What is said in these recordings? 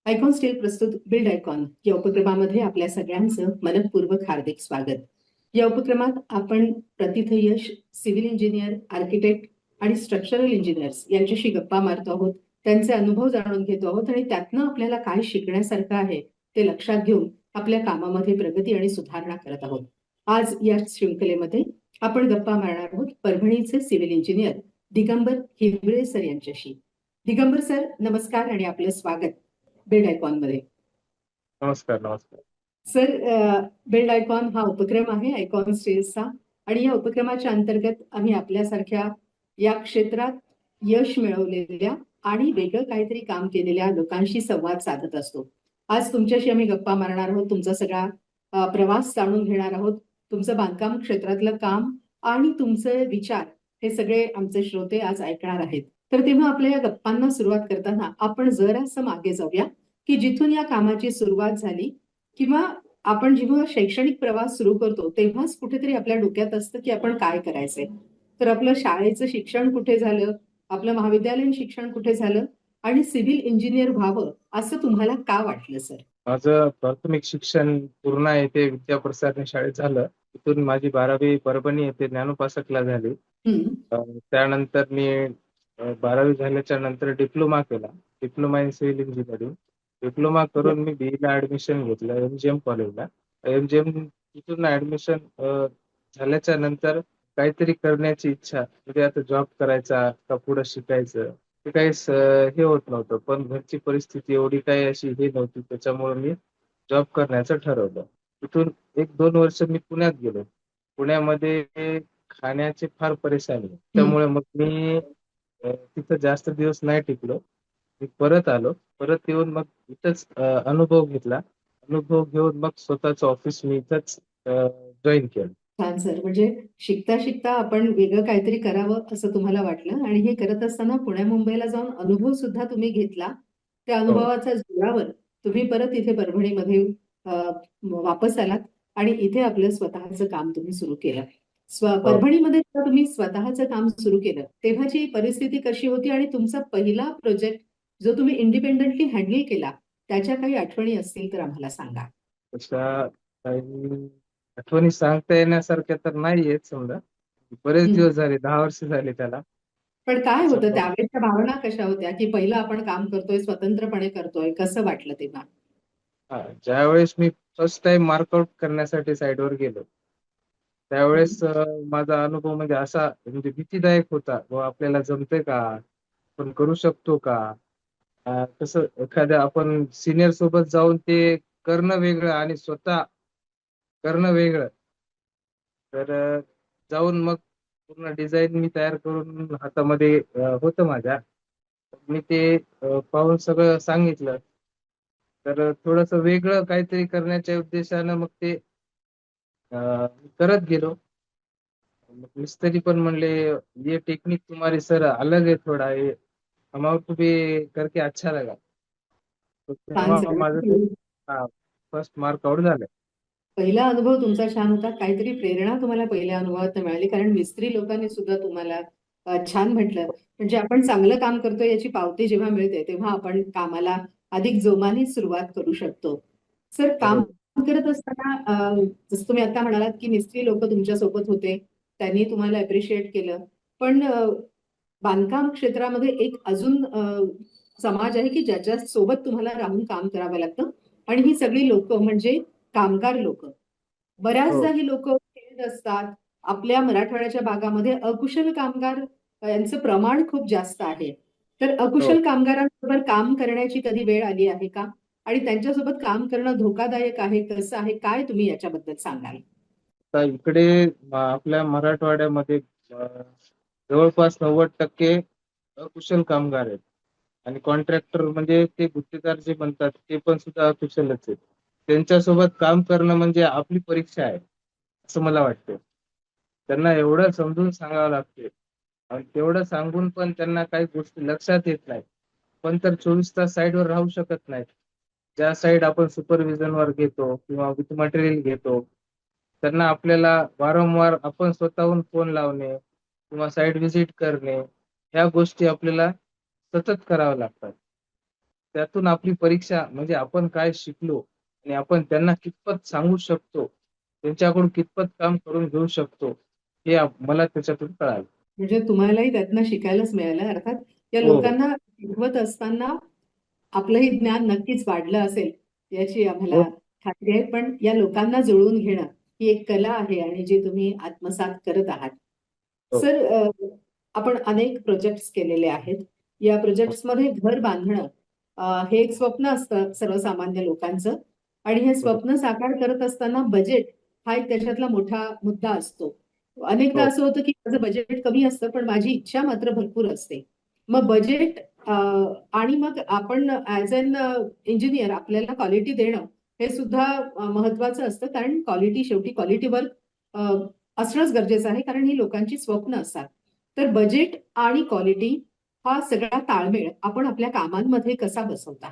Icon steel प्रस्तुत build icon या उपक्रमामध्ये आपल्या सगळ्यांचं मनःपूर्वक हार्दिक स्वागत. या उपक्रमात आपण प्रथित यश, सिव्हिल इंजिनियर, आर्किटेक्ट आणि स्ट्रक्चरल इंजिनियर्स यांच्याशी गप्पा मारतो आहोत. त्यांचे अनुभव जाणून घेतो आहोत आणि त्यातनं आपल्याला काय शिकण्यासारखं आहे ते लक्षात घेऊन आपल्या कामामध्ये प्रगती आणि सुधारणा करत आहोत. आज या शृंखलेमध्ये आपण गप्पा मारणार आहोत परभणीचे civil engineer Digambar Hiware sir यांच्याशी. दिगंबर सर, नमस्कार आणि आपलं स्वागत बिल्ड आयकॉन मध्ये. नमस्कार नमस्कार. सर, बिल्ड आयकॉन हा उपक्रम आहे आयकॉन स्टील्सचा आणि या उपक्रमाच्या अंतर्गत आम्ही आपल्यासारख्या या क्षेत्रात यश मिळवलेल्या आणि वेगळं काहीतरी काम केलेल्या लोकांशी संवाद साधत असतो. आज तुमच्याशी आम्ही गप्पा मारणार आहोत, तुमचा सगळा प्रवास जाणून घेणार आहोत, तुमचं बांधकाम क्षेत्रातलं काम आणि तुमचे विचार हे सगळे आमचे श्रोते आज ऐकणार आहेत. तर तेव्हा आपल्या या गप्पांना सुरुवात करताना आपण जरासं मागे जाऊया की जिथून या कामाची सुरुवात झाली किंवा आपण जेव्हा शैक्षणिक प्रवास सुरू करतो तेव्हाच कुठेतरी आपल्या डोक्यात असतं की आपण काय करायचंय. तर आपलं शाळेचं शिक्षण कुठे झालं, आपलं महाविद्यालयीन शिक्षण कुठे झालं आणि सिव्हिल इंजिनियर व्हावं असं तुम्हाला का वाटलं सर? माझं प्राथमिक शिक्षण पूर्ण येथे विद्याप्रसारणी शाळेत झालं. तिथून माझी 12वी परभणी येथे ज्ञानोपासकला झाली. त्यानंतर मी 12वी झाल्याच्या नंतर डिप्लोमा केला, diploma in civil engineering. Diploma करून मी BE ला ऍडमिशन घेतलं MGM कॉलेजला. MGM तिथून ऍडमिशन झाल्याच्या नंतर काहीतरी करण्याची इच्छा, म्हणजे आता जॉब करायचा का पुढे शिकायचं ते काही हे होत नव्हतं. पण घरची परिस्थिती एवढी काही अशी हे नव्हती, त्याच्यामुळे मी जॉब करण्याचं ठरवलं. तिथून 1-2 वर्ष मी पुण्यात गेलो. पुण्यामध्ये खाण्याची फार परेशानी, त्यामुळे मग मी तिथं जास्त दिवस नाही टिकलो. मी परत आलो. परत येऊन मग इथंच अनुभव घेतला. अनुभव घेऊन मग स्वतःचं ऑफिस मी इथंच जॉईन केलं. छान सर, म्हणजे शिकता शिकता आपण वेगळं काहीतरी करावं असं तुम्हाला वाटलं आणि हे करत असताना पुण्या मुंबईला जाऊन अनुभव सुद्धा तुम्ही घेतला. त्या हो अनुभवाच्या जोरावर तुम्ही परत इथे परभणीमध्ये वापस आलात आणि इथे आपलं स्वतःचं काम तुम्ही सुरू केलं. हो. परभणीमध्ये जेव्हा तुम्ही स्वतःचं काम सुरू केलं तेव्हाची परिस्थिती कशी होती आणि तुमचा पहिला प्रोजेक्ट जो तुम्ही इंडिपेंडेंटली हँडल केला त्याच्या काही आठवणी असतील तर आम्हाला सांगा. तशा काही आठवणी सांगता येण्यासारख्या तर नाहीयेत समजा. बरेच हं. दिवस झाले, 10 वर्ष झाले त्याला. पण काय होतं त्याच्यामुळे त्यावेळेच्या भावना कशा होत्या की पहिलं आपण काम करतोय, स्वतंत्रपणे करतोय, कसं वाटलं तेव्हा? ज्यावेळेस मी फर्स्ट टाइम मार्कआउट करण्यासाठी साईडवर गेलो, त्यावेळेस माझा अनुभव म्हणजे असा, म्हणजे भीतीदायक होता. व आपल्याला जमतंय का, आपण करू शकतो का. कसं एखाद्या आपण सिनियर सोबत जाऊन ते करणं वेगळं आणि स्वतः करणं वेगळं. तर जाऊन मग पूर्ण डिझाईन मी तयार करून हातामध्ये होतं माझ्या. मी ते पाहून सगळं सांगितलं. तर थोडंसं वेगळं काहीतरी करण्याच्या उद्देशानं मग ते करत गेलो. मग मिस्त्री पण म्हणले, ये टेक्निक तुम्हारी सर अलग है थोड़ा, ये हमको भी करके अच्छा लगा. तर छान तेव्हा सर. माझं ते फर्स्ट मार्क आउट झालं. पहिला अनुभव तुमचा छान होता. काहीतरी प्रेरणा तुम्हाला पहिल्या अनुभवात मिळाली कारण मिस्त्री लोकांनी सुद्धा तुम्हाला छान म्हटलं. म्हणजे आपण चांगलं काम करतोय याची पावती जेव्हा मिळते तेव्हा आपण कामाला अधिक जोमाने सुरुवात करू शकतो. सर, काम बरोबर. करत असताना जसं तुम्ही आता म्हणालात की मिस्त्री लोक तुमच्या सोबत होते, त्यांनी तुम्हाला अप्रिशिएट केलं. पण बांधकाम क्षेत्रामध्ये एक अजून समाज आहे की ज्याच्या सोबत तुम्हाला राहून काम करावं लागतं आणि ही सगळी लोक म्हणजे कामगार लोक. बऱ्याचदा हो ही लोक खेळत असतात. आपल्या मराठवाड्याच्या भागामध्ये अकुशल कामगार यांचं प्रमाण खूप जास्त आहे. तर हो. अकुशल कामगारांबरोबर काम करण्याची कधी वेळ आली आहे का? आणि त्यांच्यासोबत काम करणं धोकादायक आहे, कसं आहे, काय तुम्ही याच्याबद्दल सांगाल? आता इकडे आपल्या मराठवाड्यामध्ये जवळपास 90% अकुशल कामगार आहेत. आणि कॉन्ट्रॅक्टर म्हणजे ते गुत्तेदार जे म्हणतात ते पण सुद्धा अकुशलच आहेत. त्यांच्यासोबत काम करणं म्हणजे आपली परीक्षा आहे असं मला वाटतं. त्यांना एवढं समजून सांगावं लागते आणि तेवढं सांगून पण त्यांना काही गोष्टी लक्षात येत नाही. पण तर 24 तास साईडवर राहू शकत नाहीत. ज्या साईड आपण सुपरविजनवर घेतो किंवा विथ मटेरियल घेतो, त्यांना आपल्याला वारंवार आपण स्वतःहून फोन लावणे किंवा साईट व्हिजिट करणे, ह्या गोष्टी आपल्याला सतत कराव्या लागतात. त्यातून आपली परीक्षा म्हणजे आपण काय शिकलो आणि आपण त्यांना कितपत सांगू शकतो, त्यांच्याकडून कितपत काम करून घेऊ शकतो, हे मला त्याच्यातून कळालं. म्हणजे तुम्हालाही त्यातनं शिकायलाच मिळालं. अर्थात या हो, लोकांना शिकवत असताना आपलंही ज्ञान नक्कीच वाढलं असेल याची हो, आम्हाला खात्री आहे. पण या लोकांना जुळवून घेणं ही एक कला आहे आणि जी तुम्ही आत्मसात करत आहात. हो, सर, आपण अनेक प्रोजेक्ट्स केलेले आहेत. या हो, प्रोजेक्ट्समध्ये घर बांधणं हे एक स्वप्न असतं सर्वसामान्य लोकांचं आणि हे बरोबर. स्वप्न साकार करत असताना बजेट हा एक त्याच्यातला मोठा मुद्दा असतो. अनेकदा हो, असं होतं की माझं बजेट कमी असतं पण माझी इच्छा मात्र भरपूर असते. मग बजेट आणि मग आपण ऍज अन इंजिनियर आपल्याला क्वालिटी देणं हे सुद्धा महत्वाचं असतं कारण क्वालिटी शेवटी क्वालिटी वर्क असणंच गरजेचं आहे कारण ही लोकांची स्वप्न असतात. तर बजेट आणि क्वालिटी हा सगळा ताळमेळ आपण आपल्या कामांमध्ये कसा बसवता?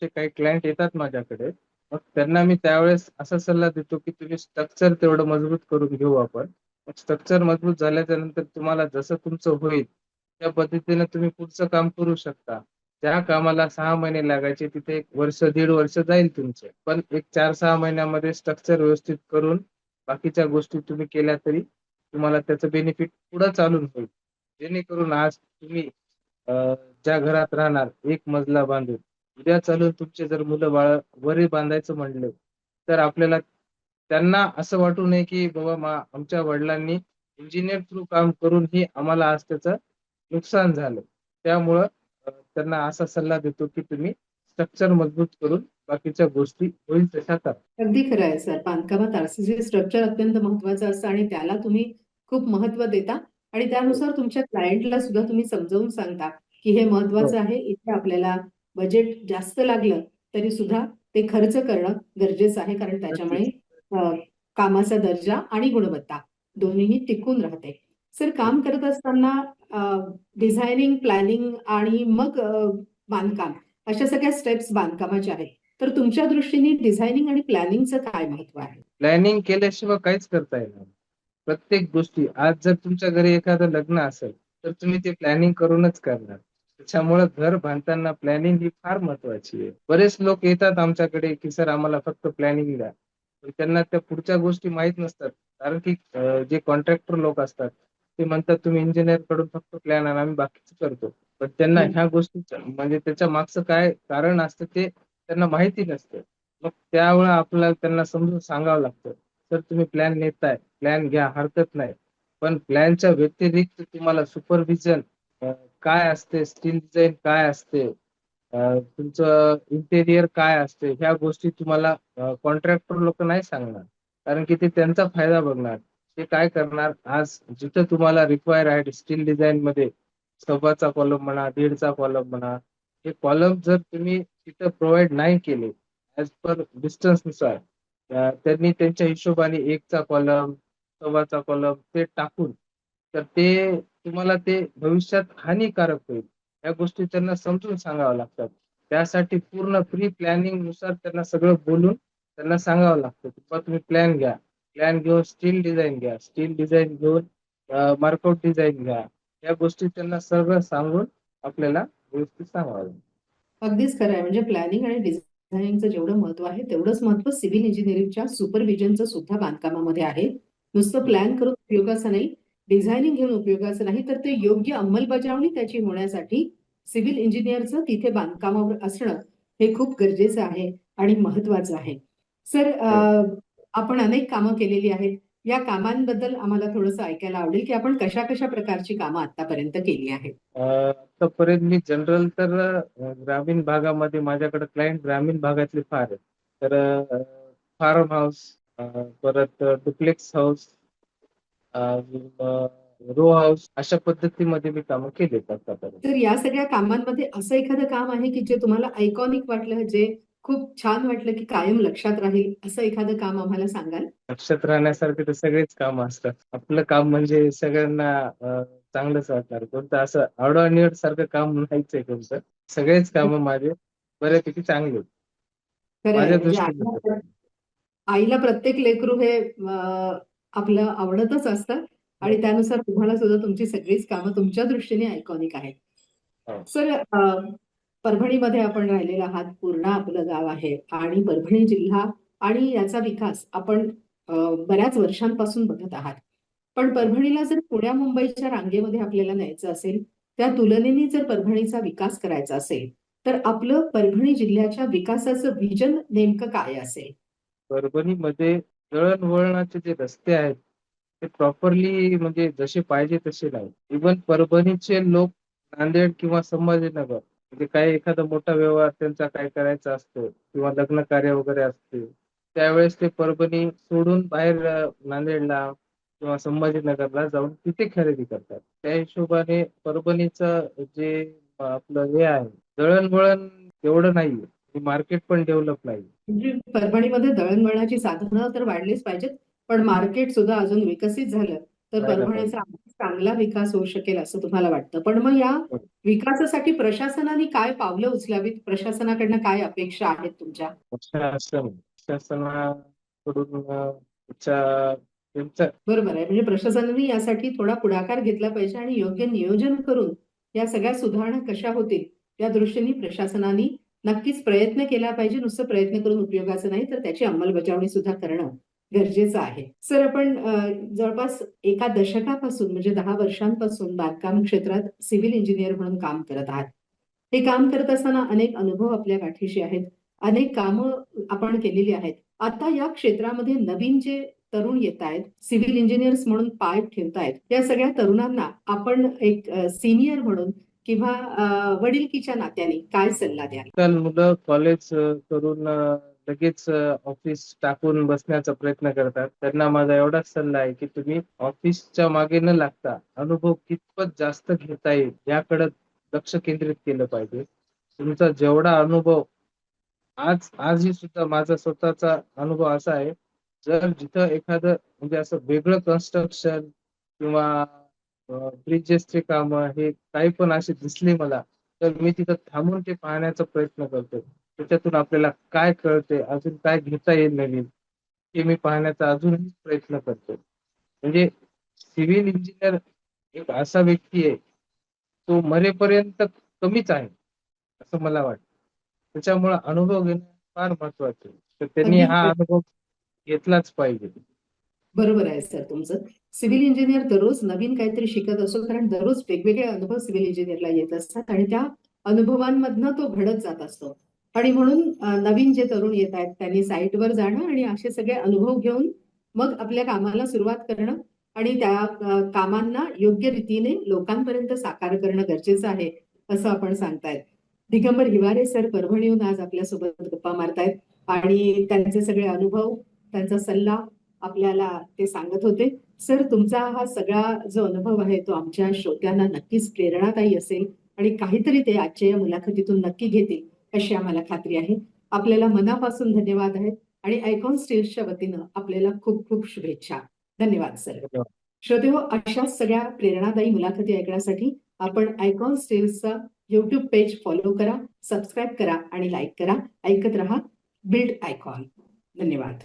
जे काही क्लायंट येतात माझ्याकडे, मग त्यांना मी त्यावेळेस असा सल्ला देतो की तुम्ही स्ट्रक्चर तेवढं मजबूत करून घेऊ आपण. मग स्ट्रक्चर मजबूत झाल्याच्या नंतर तुम्हाला जसं तुमचं होईल त्या पद्धतीने तुम्ही पुढचं काम करू शकता. ज्या कामाला 6 महिने लागायचे तिथे 1 वर्ष, 1.5 वर्ष जाईल तुमचे. पण एक 4-6 महिन्यामध्ये स्ट्रक्चर व्यवस्थित करून बाकीच्या गोष्टी तुम्ही केल्या तरी तुम्हाला त्याचं बेनिफिट पुढं चालून होईल. जेणेकरून आज तुम्ही अ, ज्या घरात राहणार एक मजला बांधून, उद्या चालून तुमचे जर मुलं बाळ वरी बांधायचं म्हणले, तर आपल्याला त्यांना असं वाटू नये की बाबा आमच्या वडिलांनी इंजिनियर थ्रू काम करूनही आम्हाला आज त्याचं नुकसान झालं. त्यामुळं त्यांना असा सल्ला देतो की तुम्ही स्ट्रक्चर मजबूत करून बाकीच्या गोष्टी होईल तशा करा. अगदी खरं आहे सर. बांधकामात आरसीसी स्ट्रक्चर अत्यंत महत्वाचं असतं आणि त्याला तुम्ही खूप महत्व देता आणि हो, त्यानुसार तुमच्या क्लायंटला सुद्धा तुम्ही समजावून सांगता की हे हो, महत्वाचं आहे. इथे आपल्याला बजेट जास्त लागलं तरी सुद्धा ते खर्च करणं गरजेचं आहे कारण त्याच्यामुळे नक्कीच. अ, कामाचा दर्जा आणि गुणवत्ता दोन्हीही टिकून राहते. सर, हो. काम करत असताना डिझायनिंग, प्लॅनिंग आणि मग बांधकाम अशा सगळ्या स्टेप्स बांधकामाच्या आहेत. तर तुमच्या दृष्टीने डिझायनिंग आणि प्लॅनिंगचं काय महत्व आहे? प्लॅनिंग केल्याशिवाय काहीच करता येणार नाही. प्रत्येक गोष्टी आज जर तुमच्या घरी एखादं लग्न असेल, तर तुम्ही ते प्लॅनिंग करूनच करणार. त्याच्यामुळे घर बांधताना प्लॅनिंग ही फार महत्वाची आहे. बरेच लोक येतात आमच्याकडे, की सर आम्हाला फक्त प्लॅनिंग द्या. पण त्यांना त्या पुढच्या गोष्टी माहीत नसतात. कारण की जे कॉन्ट्रॅक्टर लोक असतात, ते म्हणतात तुम्ही इंजिनिअर कडून फक्त प्लॅन आणा, आम्ही बाकीचं करतो. पण त्यांना हं. ह्या गोष्टीचं म्हणजे त्याच्या मागचं काय कारण असतं ते त्यांना माहिती नसतं. मग त्यावेळेला आपल्याला त्यांना समजून सांगावं लागतं. सर तुम्ही प्लॅन नेताय, प्लॅन घ्या, हरकत नाही. पण प्लॅनच्या व्यतिरिक्त तुम्हाला सुपरव्हिजन काय असते, स्टील डिझाईन काय असते, तुमचं इंटेरियर काय असते, ह्या गोष्टी तुम्हाला कॉन्ट्रॅक्टर लोक नाही सांगणार. कारण की ते त्यांचा फायदा बघणार. ते काय करणार, आज जिथं तुम्हाला रिक्वायर आहे स्टील डिझाईन मध्ये 1.25चा कॉलम म्हणा, 1.5चा कॉलम म्हणा, हे कॉलम जर तुम्ही तिथं प्रोव्हाइड नाही केले ऍज पर डिस्टन्स नुसार, त्यांनी त्यांच्या हिशोबाने 1चा कॉलम, 1.25चा कॉलम ते टाकून, तर ते तुम्हाला ते भविष्यात हानिकारक होईल. या गोष्टी त्यांना समजून सांगाव्या लागतात. त्यासाठी पूर्ण प्री प्लॅनिंग नुसार त्यांना सगळं बोलून त्यांना सांगावं लागतं की "बा तुम्ही प्लॅन घ्या. प्लॅन घेऊन स्टील डिझाईन घ्या. स्टील डिझाईन घेऊन मार्कआउट डिझाईन घ्या." या गोष्टी त्यांना सगळं सांगून आपल्याला व्यवस्थित सांगावं लागतं. अगदीच खरं आहे. म्हणजे प्लॅनिंग आणि डिझायनिंगचं जेवढं महत्व आहे, तेवढंच महत्व सिव्हिल इंजिनिअरिंगच्या सुपरव्हिजनचं सुद्धा बांधकामामध्ये आहे. नुसतं हं. प्लॅन करून उपयोगाचं नाही, डिझायनिंग घेऊन उपयोगाचं नाही, तर ते योग्य अंमलबजावणी त्याची होण्यासाठी सिव्हिल इंजिनिअरचं तिथे बांधकामावर असणं हे खूप गरजेचं आहे आणि महत्वाचं आहे. सर, हो. आपण अनेक कामं केलेली आहेत. या कामांबद्दल आम्हाला थोडंसं ऐकायला आवडेल, की आपण कशा-कशा प्रकारची कामं आत्तापर्यंत केली आहेत? आतापर्यंत मी जनरल तर ग्रामीण भागामध्ये माझ्याकडे क्लायंट ग्रामीण भागातले फार आहेत. तर फार्म हाऊस, परत डुप्लेक्स हाऊस, रो हाऊस अशा पद्धतीमध्ये मी कामं केलीत आतापर्यंत. तर या सगळ्या कामांमध्ये असं एखादं काम आहे, की जे तुम्हाला आयकॉनिक वाटलं, जे खूप छान वाटलं, की कायम लक्षात राहील, असं एखादं काम आम्हाला सांगाल? लक्षात राहण्यासारखे तर सगळेच कामं असतात. आपलं काम म्हणजे सगळ्यांना चांगलंच वाटणार. कोणतं असं आवडा-निवड सारखं काम नाहीच आहे कोणतं. सगळेच कामं माझे बऱ्यापैकी चांगले आहेत. खरं आहे. माझ्या म्हणजे दृष्टीने तर. आईला प्रत्येक लेकरू हे आपलं आवडतच असतं हो, आणि त्यानुसार तुम्हाला सुद्धा तुमची सगळीच कामं तुमच्या दृष्टीने आयकॉनिक आहेत. हो. सर, परभणीमध्ये आपण राहिलेलो आहात. पूर्णा आपलं गाव आहे आणि परभणी जिल्हा आणि याचा विकास आपण बऱ्याच वर्षांपासून बघत आहात. पण परभणीला जर पुण्या मुंबईच्या रांगेमध्ये आपल्याला न्यायचं असेल, त्या तुलनेने जर परभणीचा विकास करायचा असेल, तर आपलं परभणी जिल्ह्याच्या विकासाचं व्हिजन नेमकं काय असेल? परभणीमध्ये दळणवळणाचे जे रस्ते आहेत ते प्रॉपरली म्हणजे जसे पाहिजे तसे नाही. इव्हन परभणीचे लोक नांदेड किंवा संभाजीनगर म्हणजे काही एखादा मोठा व्यवहार त्यांचा काय करायचा असतो किंवा लग्न कार्य वगैरे असते, त्यावेळेस ते परभणी सोडून बाहेर नांदेडला किंवा संभाजीनगरला जाऊन तिथे खरेदी करतात. त्या हिशोबाने परभणीचं जे आपलं हे आहे दळणवळण एवढं नाहीये, मार्केट पण डेव्हलप नाही. म्हणजे परभणीमध्ये दळणवळणाची साधनं तर वाढलीच पाहिजेत, पण मार्केट सुद्धा अजून विकसित झालं तर व्हायला परभणीचा पाहिजे. चांगला विकास होऊ शकेल असं तुम्हाला वाटतं. पण मग या विकासासाठी प्रशासनाने काय पावलं उचलावीत? प्रशासनाकडनं काय अपेक्षा आहेत तुमच्या? शासनाकडून त्यांचं बरोबर आहे. म्हणजे प्रशासनाने यासाठी थोडा पुढाकार घेतला पाहिजे आणि योग्य नियोजन करून या सगळ्या सुधारणा कशा होतील या दृष्टीने प्रशासनाने नक्कीच प्रयत्न केला पाहिजे. नुसतं प्रयत्न करून उपयोगाचं नाही, तर त्याची अंमलबजावणी सुद्धा करणं गरजेचं आहे. सर, आपण जवळपास एका दशकापासून म्हणजे 10 वर्षांपासून बांधकाम क्षेत्रात सिव्हिल इंजिनियर म्हणून काम करत आहात. हे काम करत असताना अनेक अनुभव आपल्या गाठीशी आहेत. अनेक कामं आपण केलेली आहेत. आता या क्षेत्रामध्ये नवीन जे तरुण येत आहेत, सिव्हिल इंजिनियर्स म्हणून पाय ठेवतायत, त्या सगळ्या तरुणांना आपण एक सीनियर म्हणून किंवा वडिलकीच्या नात्याने काय सल्ला द्याल? आजकाल मुलं कॉलेज करून लगेच ऑफिस टाकून बसण्याचा प्रयत्न करतात. त्यांना माझा एवढाच सल्ला आहे की तुम्ही ऑफिसच्या मागे न लागता अनुभव कितपत जास्त घेता येईल याकडे लक्ष केंद्रित केलं पाहिजे. तुमचा जेवढा अनुभव आजही सुद्धा माझा स्वतःचा अनुभव असा आहे, जर जिथं एखादं म्हणजे असं वेगळं कन्स्ट्रक्शन किंवा ब्रिजेसचे काम हे काही पण असे दिसले मला, तर मी तिथं थांबून ते पाहण्याचा प्रयत्न करतो. त्याच्यातून आपल्याला काय कळते, अजून काय घेता येईल नवीन, हे मी पाहण्याचा अजूनही प्रयत्न करतो. म्हणजे सिव्हिल इंजिनियर एक असा व्यक्ती आहे, तो मरेपर्यंत कमीच आहे असं मला वाटतं. त्याच्यामुळे अनुभव घेणं फार महत्वाचं आहे. तर त्यांनी अगदी हा अनुभव घेतलाच पाहिजे. बरोबर आहे सर तुमचं. सिव्हिल इंजिनियर दररोज नवीन काहीतरी शिकत असतो, कारण दररोज वेगवेगळे अनुभव सिव्हिल इंजिनियरला येत असतात आणि त्या अनुभवांमधनं तो घडत जात असतो. आणि म्हणून नवीन जे तरुण येत आहेत त्यांनी साईटवर जाणं आणि असे सगळे अनुभव घेऊन मग आपल्या कामाला सुरुवात करणं आणि त्या कामांना योग्य रीतीने लोकांपर्यंत साकार करणं गरजेचं आहे असं आपण सांगतायत. दिगंबर हिवारे सर परभणीहून आज आपल्यासोबत गप्पा मारतायत आणि त्यांचे सगळे अनुभव, त्यांचा सल्ला आपल्याला ते सांगत होते. सर, तुमचा हा सगळा जो अनुभव आहे तो आमच्या श्रोत्यांना नक्कीच प्रेरणादायी असेल आणि काहीतरी ते आजच्या या मुलाखतीतून नक्की घेतील अशी आम्हाला खात्री आहे. आपल्याला मनापासून धन्यवाद आहेत आणि आयकॉन स्टील्सच्या वतीनं आपल्याला खूप खूप शुभेच्छा. धन्यवाद सर. श्रोतेहो, अशाच सगळ्या प्रेरणादायी मुलाखती ऐकण्यासाठी आपण आयकॉन स्टील्सचा YouTube पेज फॉलो करा, सबस्क्राईब करा आणि लाईक करा. ऐकत रहा बिल्ड आयकॉन. धन्यवाद.